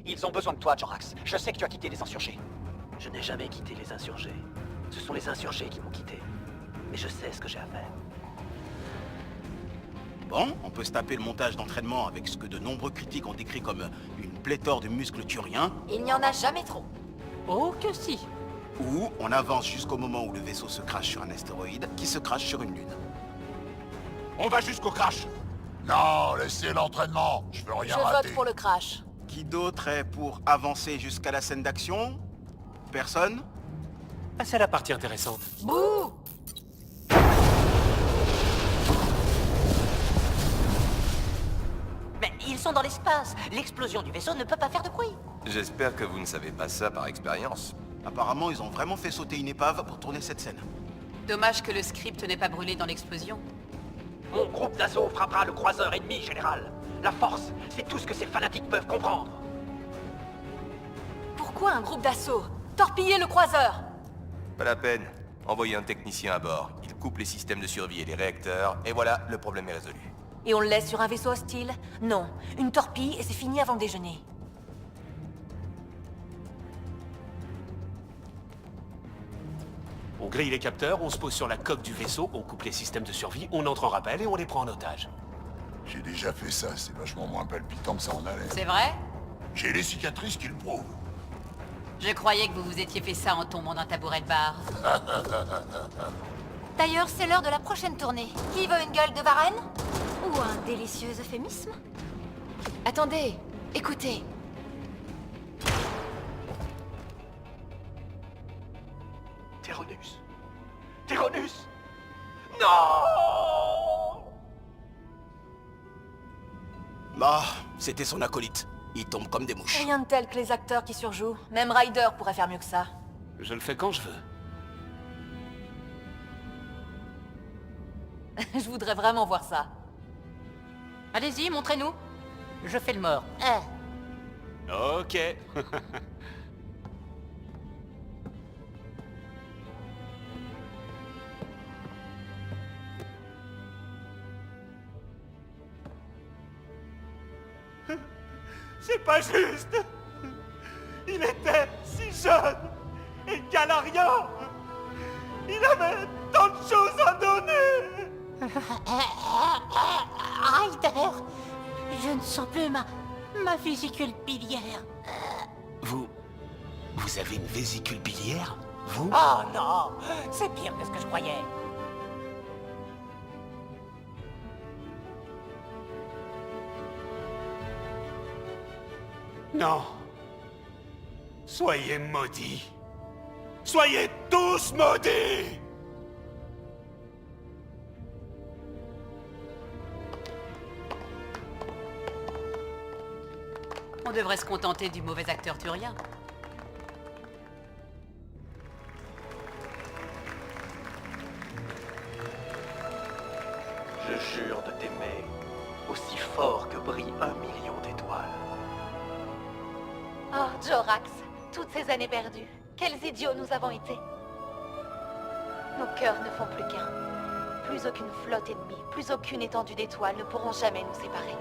Ils ont besoin de toi, Jorax. Je sais que tu as quitté les insurgés. Je n'ai jamais quitté les insurgés. Ce sont les insurgés qui m'ont quitté. Mais je sais ce que j'ai à faire. Bon, on peut se taper le montage d'entraînement avec ce que de nombreux critiques ont décrit comme une pléthore de muscles turiens, Il n'y en a jamais trop. Oh que si. ou on avance jusqu'au moment où le vaisseau se crache sur un astéroïde qui se crache sur une lune. On va jusqu'au crash. Non, laissez l'entraînement. Je veux Je rien rater. vote pour le crash. Qui d'autre est pour avancer jusqu'à la scène d'action? Personne? Ah, c'est la partie intéressante. Bouh! Mais ils sont dans l'espace. L'explosion du vaisseau ne peut pas faire de bruit. J'espère que vous ne savez pas ça par expérience. Apparemment, ils ont vraiment fait sauter une épave pour tourner cette scène. Dommage que le script n'ait pas brûlé dans l'explosion. Mon groupe d'assaut frappera le croiseur ennemi, général. La force, c'est tout ce que ces fanatiques peuvent comprendre. Pourquoi un groupe d'assaut? Torpiller le croiseur! Pas la peine. Envoyez un technicien à bord. Il coupe les systèmes de survie et les réacteurs, et voilà, le problème est résolu. Et on le laisse sur un vaisseau hostile? Non. Une torpille et c'est fini avant le déjeuner. On grille les capteurs, on se pose sur la coque du vaisseau, on coupe les systèmes de survie, on entre en rappel et on les prend en otage. J'ai déjà fait ça, c'est vachement moins palpitant que ça en allait. C'est vrai? J'ai les cicatrices qui le prouvent. Je croyais que vous vous étiez fait ça en tombant d'un tabouret de bar. D'ailleurs, c'est l'heure de la prochaine tournée. Qui veut une gueule de Varenne? Ou un délicieux euphémisme? Attendez, écoutez. Terronus. Terronus. Non! Bah, c'était son acolyte. Il tombe comme des mouches. Rien de tel que les acteurs qui surjouent. Même Ryder pourrait faire mieux que ça. Je le fais quand je veux. Je voudrais vraiment voir ça. Allez-y, montrez-nous. Je fais le mort. Ok. C'est pas juste. Il était si jeune et Galarian. Il avait tant de choses à donner. Ryder, je ne sens plus ma vésicule biliaire. Vous avez une vésicule biliaire? Vous? Oh non, c'est pire que ce que je croyais. Non. Soyez maudits. Soyez tous maudits. On devrait se contenter du mauvais acteur turien. Je jure de t'aimer aussi fort que brille 1 million d'étoiles. Oh, Jorax, toutes ces années perdues. Quels idiots nous avons été. Nos cœurs ne font plus qu'un. Plus aucune flotte ennemie, plus aucune étendue d'étoiles ne pourront jamais nous séparer.